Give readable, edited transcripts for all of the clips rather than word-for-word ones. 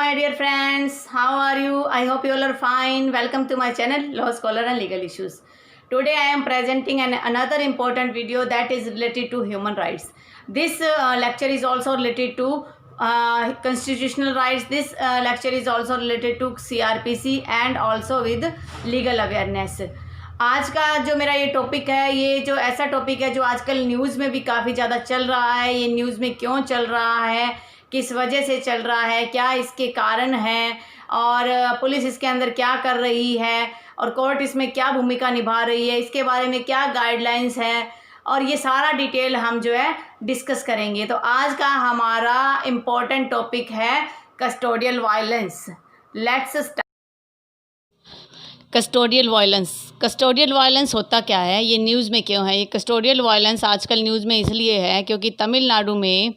my dear friends, how are you? I hope you all are fine. Welcome to my channel Law Scholar and Legal Issues. Today I am presenting another important video that is related to human rights. This lecture is also related to constitutional rights. This lecture is also related to CRPC and also with legal awareness. आज का जो मेरा ये topic है, ये जो ऐसा topic है जो आजकल न्यूज़ में भी काफ़ी ज़्यादा चल रहा है. ये न्यूज़ में क्यों चल रहा है, किस वजह से चल रहा है, क्या इसके कारण हैं और पुलिस इसके अंदर क्या कर रही है और कोर्ट इसमें क्या भूमिका निभा रही है, इसके बारे में क्या गाइडलाइंस हैं और ये सारा डिटेल हम जो है डिस्कस करेंगे. तो आज का हमारा इम्पोर्टेंट टॉपिक है custodial violence. Let's start. Custodial violence होता क्या है, ये न्यूज़ में क्यों है? ये कस्टोडियल वायलेंस आजकल न्यूज़ में इसलिए है क्योंकि तमिलनाडु में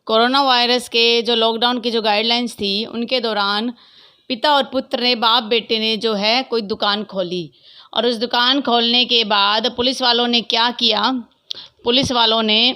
कोरोना वायरस के जो लॉकडाउन की जो गाइडलाइंस थी उनके दौरान पिता और पुत्र ने, बाप बेटे ने जो है कोई दुकान खोली और उस दुकान खोलने के बाद पुलिस वालों ने क्या किया, पुलिस वालों ने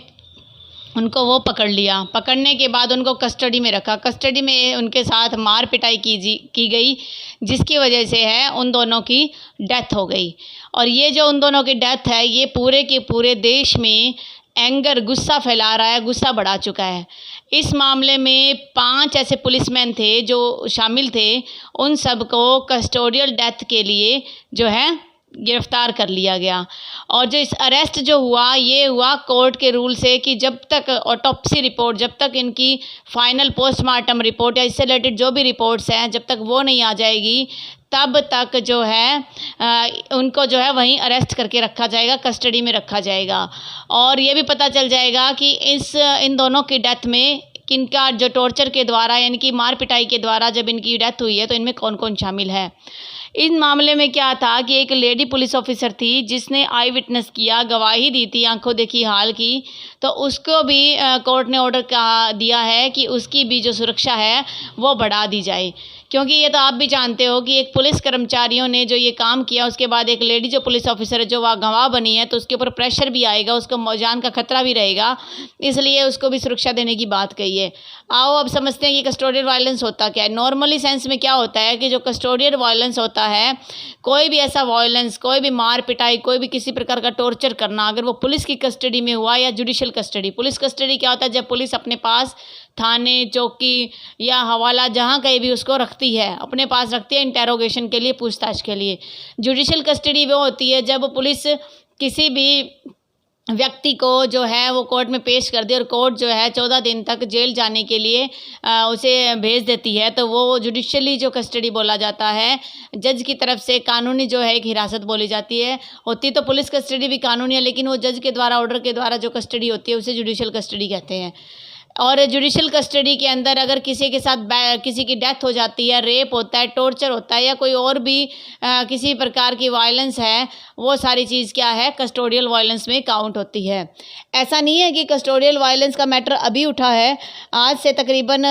उनको पकड़ लिया. पकड़ने के बाद उनको कस्टडी में रखा. कस्टडी में उनके साथ मार पिटाई की गई जिसकी वजह से है उन दोनों की डेथ हो गई. और ये जो उन दोनों की डेथ है ये पूरे के पूरे देश में एंगर, गुस्सा फैला रहा है, गुस्सा बढ़ा चुका है. इस मामले में 5 ऐसे पुलिसमैन थे जो शामिल थे, उन सबको कस्टोडियल डेथ के लिए जो है गिरफ्तार कर लिया गया. और जो इस अरेस्ट जो हुआ ये हुआ कोर्ट के रूल से कि जब तक ऑटोप्सी रिपोर्ट, जब तक इनकी फाइनल पोस्टमार्टम रिपोर्ट या इससे रिलेटेड जो भी रिपोर्ट्स हैं जब तक वो नहीं आ जाएगी तब तक जो है उनको जो है वहीं अरेस्ट करके रखा जाएगा, कस्टडी में रखा जाएगा. और ये भी पता चल जाएगा कि इन दोनों की डेथ में किनका जो टॉर्चर के द्वारा यानी कि मार पिटाई के द्वारा जब इनकी डेथ हुई है तो इनमें कौन कौन शामिल है. इन मामले में क्या था कि एक लेडी पुलिस ऑफिसर थी जिसने आई विटनेस किया, गवाही दी थी, आंखों देखी हाल की, तो उसको भी कोर्ट ने ऑर्डर दिया है कि उसकी भी जो सुरक्षा है वो बढ़ा दी जाए. क्योंकि ये तो आप भी जानते हो कि एक पुलिस कर्मचारियों ने जो ये काम किया उसके बाद एक लेडी जो पुलिस ऑफिसर है जो वह गवाह बनी है तो उसके ऊपर प्रेशर भी आएगा, उसको जान का खतरा भी रहेगा, इसलिए उसको भी सुरक्षा देने की बात कही है. आओ अब समझते हैं कि कस्टोडियल वायलेंस होता क्या है. नॉर्मली सेंस में क्या होता है कि जो कस्टोडियल वायलेंस होता है, कोई भी ऐसा वायलेंस, कोई भी मार पिटाई, कोई भी किसी प्रकार का टॉर्चर करना अगर वो पुलिस की कस्टडी में हुआ या जुडिशल कस्टडी. पुलिस कस्टडी क्या होता है, जब पुलिस अपने पास थाने, चौकी या हवाला जहाँ कहीं भी उसको रखती है, अपने पास रखती है इंटेरोगेशन के लिए, पूछताछ के लिए. जुडिशल कस्टडी वो होती है जब पुलिस किसी भी व्यक्ति को जो है वो कोर्ट में पेश कर दे और कोर्ट जो है 14 दिन तक जेल जाने के लिए उसे भेज देती है, तो वो जुडिशली जो कस्टडी बोला जाता है. जज की तरफ से कानूनी जो है एक हिरासत बोली जाती है. होती तो पुलिस कस्टडी भी कानूनी है लेकिन वो जज के द्वारा, ऑर्डर के द्वारा जो कस्टडी होती है उसे जुडिशल कस्टडी कहते हैं. और जुडिशल कस्टडी के अंदर अगर किसी के साथ किसी की डेथ हो जाती है, रेप होता है, टॉर्चर होता है या कोई और भी किसी प्रकार की वायलेंस है, वो सारी चीज़ क्या है कस्टोडियल वायलेंस में काउंट होती है. ऐसा नहीं है कि कस्टोडियल वायलेंस का मैटर अभी उठा है. आज से तकरीबन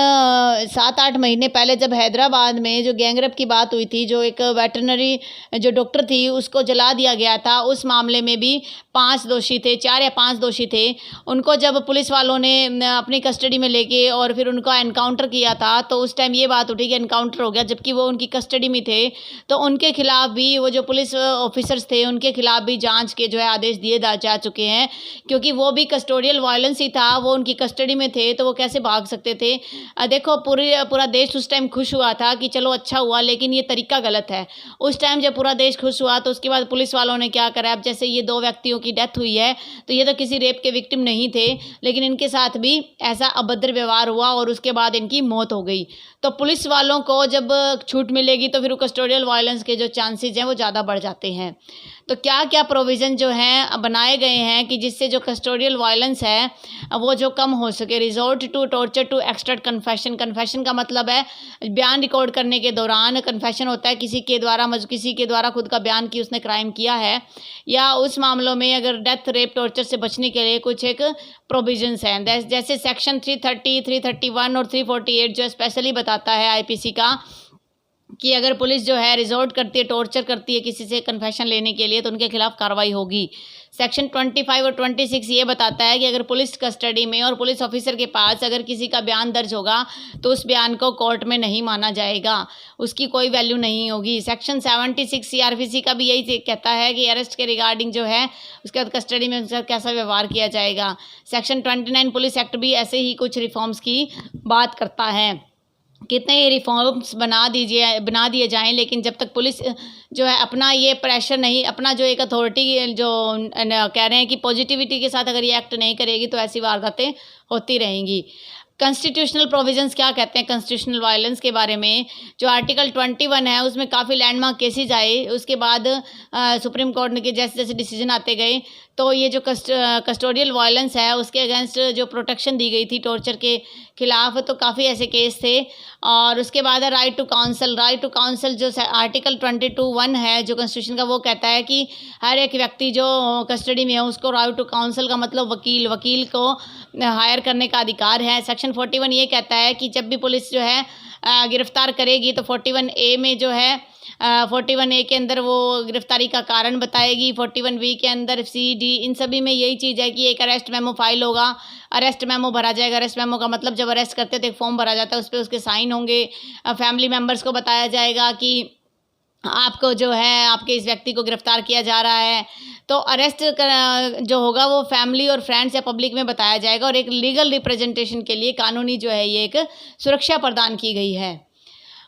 7-8 महीने पहले जब हैदराबाद में जो गैंगरेप की बात हुई थी, जो एक वेटरनरी जो डॉक्टर थी उसको जला दिया गया था, उस मामले में भी 5 दोषी थे, 4 या 5 दोषी थे. उनको जब पुलिस वालों ने अपनी कस्टडी में लेके और फिर उनका एनकाउंटर किया था तो उस टाइम ये बात उठी कि एनकाउंटर हो गया, जबकि वो उनकी कस्टडी में थे. तो उनके खिलाफ भी, वो जो पुलिस ऑफिसर्स थे उनके खिलाफ भी जांच के जो है आदेश दिए जा चुके हैं क्योंकि वो भी कस्टोडियल वायलेंस ही था. वो उनकी कस्टडी में थे तो वो कैसे भाग सकते थे. देखो पूरा देश उस टाइम खुश हुआ था कि चलो अच्छा हुआ, लेकिन ये तरीका गलत है. उस टाइम जब पूरा देश खुश हुआ तो उसके बाद पुलिस वालों ने क्या करा, अब जैसे ये 2 व्यक्तियों की डेथ हुई है तो ये तो किसी रेप के विक्टिम नहीं थे लेकिन इनके साथ भी ऐसा अभद्र व्यवहार हुआ और उसके बाद इनकी मौत हो गई. तो पुलिस वालों को जब छूट मिलेगी तो फिर कस्टोडियल वायलेंस के जो चांसेस हैं वो ज़्यादा बढ़ जाते हैं. तो क्या क्या प्रोविज़न जो हैं बनाए गए हैं कि जिससे जो कस्टोडियल वायलेंस है वो जो कम हो सके. Resort to torture to extract confession. Confession का मतलब है बयान रिकॉर्ड करने के दौरान, कन्फेशन होता है किसी के द्वारा खुद का बयान कि उसने क्राइम किया है, या उस मामलों में अगर डेथ, रेप, टॉर्चर से बचने के लिए कुछ एक प्रोविजंस हैं जैसे सेक्शन 330, 331 और 348 जो स्पेशली बताता है आईपीसी का कि अगर पुलिस जो है रिजॉर्ट करती है, टॉर्चर करती है किसी से कन्फेशन लेने के लिए, तो उनके खिलाफ कार्रवाई होगी। सेक्शन 25 और 26 ये बताता है कि अगर पुलिस कस्टडी में और पुलिस ऑफिसर के पास अगर किसी का बयान दर्ज होगा तो उस बयान को कोर्ट में नहीं माना जाएगा, उसकी कोई वैल्यू नहीं होगी। सेक्शन 76 सीआरपीसी का भी यही कहता है कि अरेस्ट के रिगार्डिंग जो है उसके बाद कस्टडी में उनसे कैसा व्यवहार किया जाएगा। सेक्शन 29 पुलिस एक्ट भी ऐसे ही कुछ रिफॉर्म्स की बात करता है। कितने ही रिफॉर्म्स बना दिए जाएं, लेकिन जब तक पुलिस जो है अपना ये प्रेशर नहीं, अपना जो एक अथॉरिटी जो कह रहे हैं कि पॉजिटिविटी के साथ अगर ये एक्ट नहीं करेगी तो ऐसी वारदातें होती रहेंगी। कॉन्स्टिट्यूशनल प्रोविजंस क्या कहते हैं कॉन्स्टिट्यूशनल वायलेंस के बारे में? जो आर्टिकल 21 है उसमें काफ़ी लैंडमार्क केसेज आए, उसके बाद सुप्रीम कोर्ट के जैसे जैसे डिसीजन आते गए तो ये जो कस्टोडियल वायलेंस है उसके अगेंस्ट जो प्रोटेक्शन दी गई थी टॉर्चर के खिलाफ, तो काफ़ी ऐसे केस थे। और उसके बाद है राइट टू काउंसल जो आर्टिकल 22(1) है जो कॉन्स्टिट्यूशन का, वो कहता है कि हर एक व्यक्ति जो कस्टडी में है उसको राइट टू काउंसल का मतलब वकील को हायर करने का अधिकार है। सेक्शन 41 ये कहता है कि जब भी पुलिस जो है गिरफ्तार करेगी तो 41A में जो है 41A के अंदर वो गिरफ्तारी का कारण बताएगी। 41B के अंदर C, D इन सभी में यही चीज़ है कि एक अरेस्ट मेमो फाइल होगा, अरेस्ट मेमो भरा जाएगा। अरेस्ट मेमो का मतलब जब अरेस्ट करते हैं तो एक फॉर्म भरा जाता है, उस पर उसके साइन होंगे। फैमिली मेम्बर्स को बताया जाएगा कि आपको जो है आपके इस व्यक्ति को गिरफ्तार किया जा रहा है। तो अरेस्ट जो होगा वो फैमिली और फ्रेंड्स या पब्लिक में बताया जाएगा और एक लीगल रिप्रेजेंटेशन के लिए कानूनी जो है ये एक सुरक्षा प्रदान की गई है।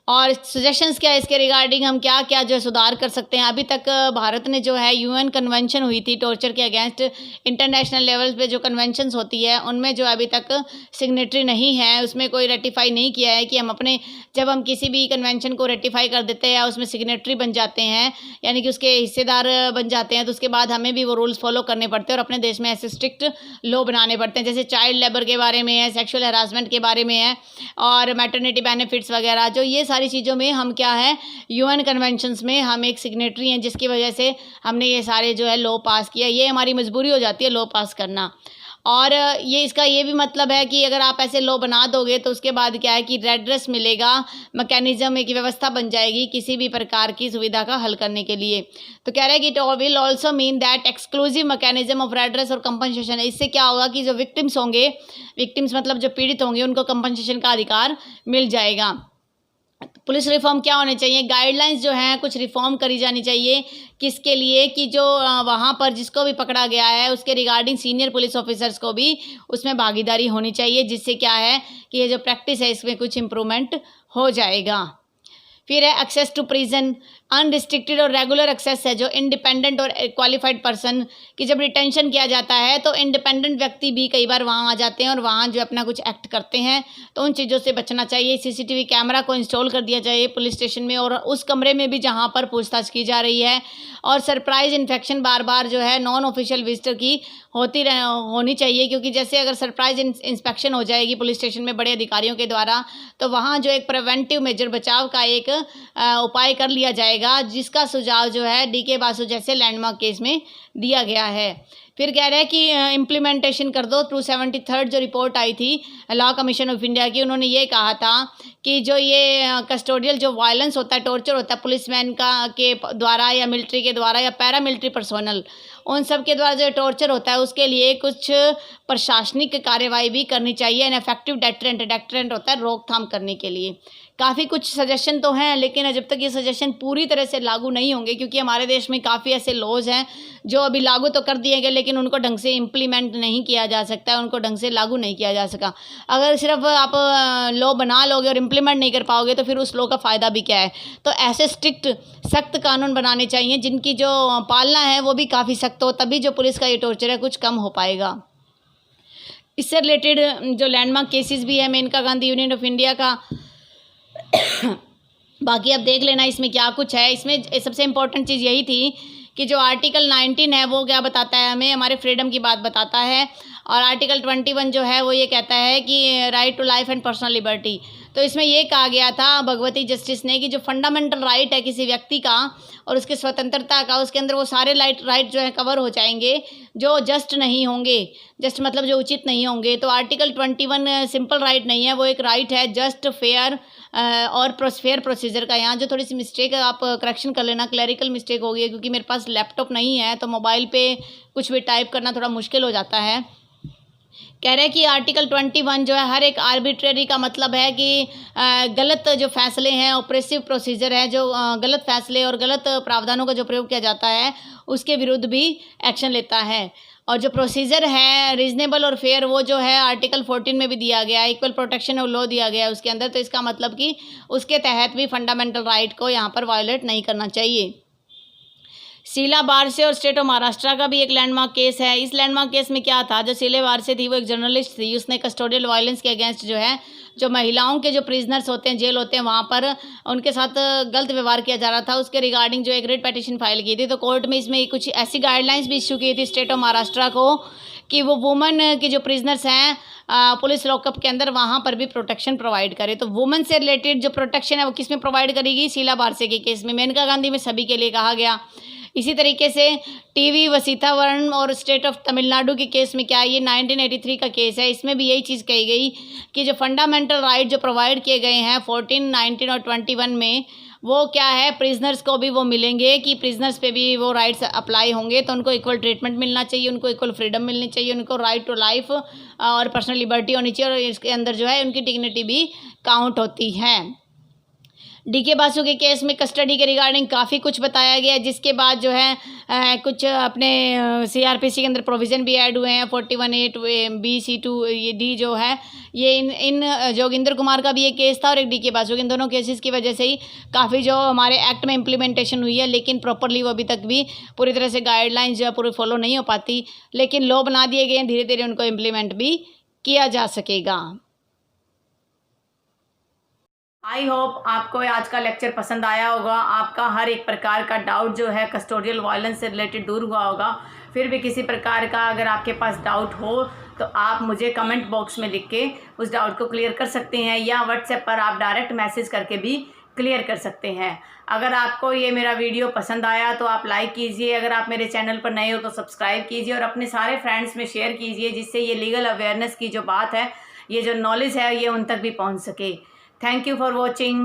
और सजेशंस क्या है इसके रिगार्डिंग, हम क्या क्या जो है सुधार कर सकते हैं? अभी तक भारत ने जो है UN कन्वेंशन हुई थी टॉर्चर के अगेंस्ट, इंटरनेशनल लेवल पे जो कन्वेंशंस होती है उनमें जो अभी तक सिग्नेटरी नहीं है, उसमें कोई रेटिफाई नहीं किया है कि हम अपने जब हम किसी भी कन्वेंशन को रेटिफाई कर देते हैं या उसमें सिग्नेटरी बन जाते हैं यानी कि उसके हिस्सेदार बन जाते हैं तो उसके बाद हमें भी वो रूल्स फॉलो करने पड़ते हैं और अपने देश में ऐसे स्ट्रिक्ट लॉ बनाने पड़ते हैं। जैसे चाइल्ड लेबर के बारे में है, सेक्सुअल हरासमेंट के बारे में है और मैटरनिटी बेनिफिट्स वगैरह, जो ये सारी चीज़ों में हम क्या है UN कन्वेंशंस में हम एक सिग्नेटरी हैं, जिसकी वजह से हमने ये सारे जो है लॉ पास किया। ये हमारी मजबूरी हो जाती है लॉ पास करना। और ये इसका ये भी मतलब है कि अगर आप ऐसे लॉ बना दोगे तो उसके बाद क्या है कि रेडरेस मिलेगा, मैकेनिज्म एक व्यवस्था बन जाएगी किसी भी प्रकार की सुविधा का हल करने के लिए। तो कह रहे हैं कि it will also mean that exclusive mechanism of redress और कंपनसेशन। इससे क्या होगा कि जो विक्टिम्स होंगे, विक्टिम्स मतलब जो पीड़ित होंगे, उनको कंपनसेशन का अधिकार मिल जाएगा। पुलिस रिफॉर्म क्या होने चाहिए? गाइडलाइंस जो हैं कुछ रिफॉर्म करी जानी चाहिए। किसके लिए? कि जो वहाँ पर जिसको भी पकड़ा गया है उसके रिगार्डिंग सीनियर पुलिस ऑफिसर्स को भी उसमें भागीदारी होनी चाहिए, जिससे क्या है कि ये जो प्रैक्टिस है इसमें कुछ इम्प्रूवमेंट हो जाएगा। फिर है एक्सेस टू प्रिजन, अनरिस्ट्रिक्टेड और रेगुलर एक्सेस है जो इंडिपेंडेंट और क्वालिफाइड पर्सन की जब डिटेंशन किया जाता है तो इंडिपेंडेंट व्यक्ति भी कई बार वहाँ आ जाते हैं और वहाँ जो अपना कुछ एक्ट करते हैं, तो उन चीज़ों से बचना चाहिए। CCTV कैमरा को इंस्टॉल कर दिया जाए पुलिस स्टेशन में और उस कमरे में भी जहाँ पर पूछताछ की जा रही है। और सरप्राइज इन्फेक्शन बार बार जो है नॉन ऑफिशियल विजिटर की होनी चाहिए, क्योंकि जैसे अगर सरप्राइज इंस्पेक्शन हो जाएगी पुलिस स्टेशन में बड़े अधिकारियों के द्वारा तो वहाँ जो एक प्रिवेंटिव मेजर बचाव का एक उपाय कर लिया जाएगा, जिसका सुझाव जो है DK बासु जैसे लैंडमार्क केस में दिया गया है। फिर कह रहे हैं कि इम्प्लीमेंटेशन कर दो। 273 जो रिपोर्ट आई थी लॉ कमीशन ऑफ इंडिया की, उन्होंने ये कहा था कि जो ये कस्टोडियल जो वायलेंस होता है, टॉर्चर होता है पुलिसमैन के द्वारा या मिलिट्री के द्वारा या पैरामिलिट्री पर्सोनल, उन सब के द्वारा जो टॉर्चर होता है उसके लिए कुछ प्रशासनिक कार्यवाही भी करनी चाहिए। एन इफेक्टिव डेटरेंट होता है रोकथाम करने के लिए। काफ़ी कुछ सजेशन तो हैं, लेकिन जब तक ये सजेशन पूरी तरह से लागू नहीं होंगे, क्योंकि हमारे देश में काफ़ी ऐसे लॉज हैं जो अभी लागू तो कर दिए गए लेकिन उनको ढंग से इम्प्लीमेंट नहीं किया जा सकता है, उनको ढंग से लागू नहीं किया जा सका। अगर सिर्फ आप लॉ बना लोगे और इम्प्लीमेंट नहीं कर पाओगे तो फिर उस लॉ का फ़ायदा भी क्या है? तो ऐसे स्ट्रिक्ट सख्त कानून बनाने चाहिए जिनकी जो पालना है वो भी काफ़ी सख्त हो, तभी जो पुलिस का ये टॉर्चर है कुछ कम हो पाएगा। इससे रिलेटेड जो लैंडमार्क केसेस भी है Maneka Gandhi union of India का बाकी आप देख लेना इसमें क्या कुछ है। इसमें सबसे इम्पोर्टेंट चीज़ यही थी कि जो आर्टिकल 19 है वो क्या बताता है, हमें हमारे फ्रीडम की बात बताता है। और आर्टिकल 21 जो है वो ये कहता है कि right to life and personal liberty. तो इसमें ये कहा गया था भगवती जस्टिस ने कि जो फंडामेंटल राइट है किसी व्यक्ति का और उसकी स्वतंत्रता का, उसके अंदर वो सारे राइट जो है कवर हो जाएंगे जो जस्ट नहीं होंगे, जस्ट मतलब जो उचित नहीं होंगे। तो आर्टिकल 21 सिंपल राइट नहीं है, वो एक राइट है जस्ट, फेयर, और फेयर प्रोसीजर का यहाँ जो थोड़ी सी मिस्टेक है आप करेक्शन कर लेना, क्लरिकल मिस्टेक हो गई है, क्योंकि मेरे पास लैपटॉप नहीं है तो मोबाइल पे कुछ भी टाइप करना थोड़ा मुश्किल हो जाता है। कह रहे हैं कि आर्टिकल 21 जो है हर एक आर्बिट्रेरी का मतलब है कि गलत जो फैसले हैं, ऑपरेसिव प्रोसीजर है, जो गलत फैसले और गलत प्रावधानों का जो प्रयोग किया जाता है उसके विरुद्ध भी एक्शन लेता है। और जो प्रोसीजर है रीजनेबल और फेयर वो जो है आर्टिकल 14 में भी दिया गया है, इक्वल प्रोटेक्शन ऑफ लॉ दिया गया है उसके अंदर, तो इसका मतलब कि उसके तहत भी फंडामेंटल राइट को यहाँ पर वायोलेट नहीं करना चाहिए। शीला बारसे और स्टेट ऑफ महाराष्ट्र का भी एक लैंडमार्क केस है। इस लैंडमार्क केस में क्या था, जो शीला बारसे थी वो एक जर्नलिस्ट थी, उसने कस्टोडियल वायलेंस के अगेंस्ट जो है जो महिलाओं के जो प्रिजनर्स होते हैं, जेल होते हैं, वहाँ पर उनके साथ गलत व्यवहार किया जा रहा था, उसके रिगार्डिंग जो एक रिट पिटीशन फाइल की थी। तो कोर्ट में इसमें कुछ ऐसी गाइडलाइंस भी इशू की थी स्टेट ऑफ महाराष्ट्र को कि वो वुमेन की जो प्रिजनर्स हैं पुलिस लॉकअप के अंदर वहाँ पर भी प्रोटेक्शन प्रोवाइड करे। तो वुमेन से रिलेटेड जो प्रोटेक्शन है वो किस में प्रोवाइड करेगी, शीला बारसे के केस में, मेनका गांधी में सभी के लिए कहा गया। इसी तरीके से टीवी वसीतावरण और स्टेट ऑफ तमिलनाडु के केस में क्या है, ये 1983 का केस है, इसमें भी यही चीज़ कही गई कि जो फंडामेंटल राइट जो प्रोवाइड किए गए हैं 14, 19 और 21 में, वो क्या है प्रिजनर्स को भी वो मिलेंगे कि प्रिजनर्स पे भी वो राइट्स अप्लाई होंगे, तो उनको इक्वल ट्रीटमेंट मिलना चाहिए, उनको इक्वल फ्रीडम मिलनी चाहिए, उनको राइट टू लाइफ और पर्सनल लिबर्टी होनी चाहिए, और इसके अंदर जो है उनकी डिग्निटी भी काउंट होती है। डीके बासु के केस में कस्टडी के रिगार्डिंग काफ़ी कुछ बताया गया, जिसके बाद जो है कुछ अपने सीआरपीसी के अंदर प्रोविज़न भी ऐड हुए हैं 41(8) बी सी 2 ये डी जो है ये इन जोगिंदर कुमार का भी एक केस था और एक डीके बासु, इन दोनों केसेस की वजह से ही काफ़ी जो हमारे एक्ट में इम्प्लीमेंटेशन हुई है, लेकिन प्रॉपरली वो अभी तक भी पूरी तरह से गाइडलाइंस जो है पूरी फॉलो नहीं हो पाती, लेकिन लॉ बना दिए गए हैं, धीरे धीरे उनको इम्प्लीमेंट भी किया जा सकेगा। आई होप आपको आज का लेक्चर पसंद आया होगा, आपका हर एक प्रकार का डाउट जो है कस्टोडियल वायलेंस से रिलेटेड दूर हुआ होगा। फिर भी किसी प्रकार का अगर आपके पास डाउट हो तो आप मुझे कमेंट बॉक्स में लिख के उस डाउट को क्लियर कर सकते हैं, या व्हाट्सएप पर आप डायरेक्ट मैसेज करके भी क्लियर कर सकते हैं। अगर आपको ये मेरा वीडियो पसंद आया तो आप लाइक कीजिए, अगर आप मेरे चैनल पर नए हो तो सब्सक्राइब कीजिए और अपने सारे फ्रेंड्स में शेयर कीजिए, जिससे ये लीगल अवेयरनेस की जो बात है, ये जो नॉलेज है, ये उन तक भी पहुँच सके। Thank you for watching.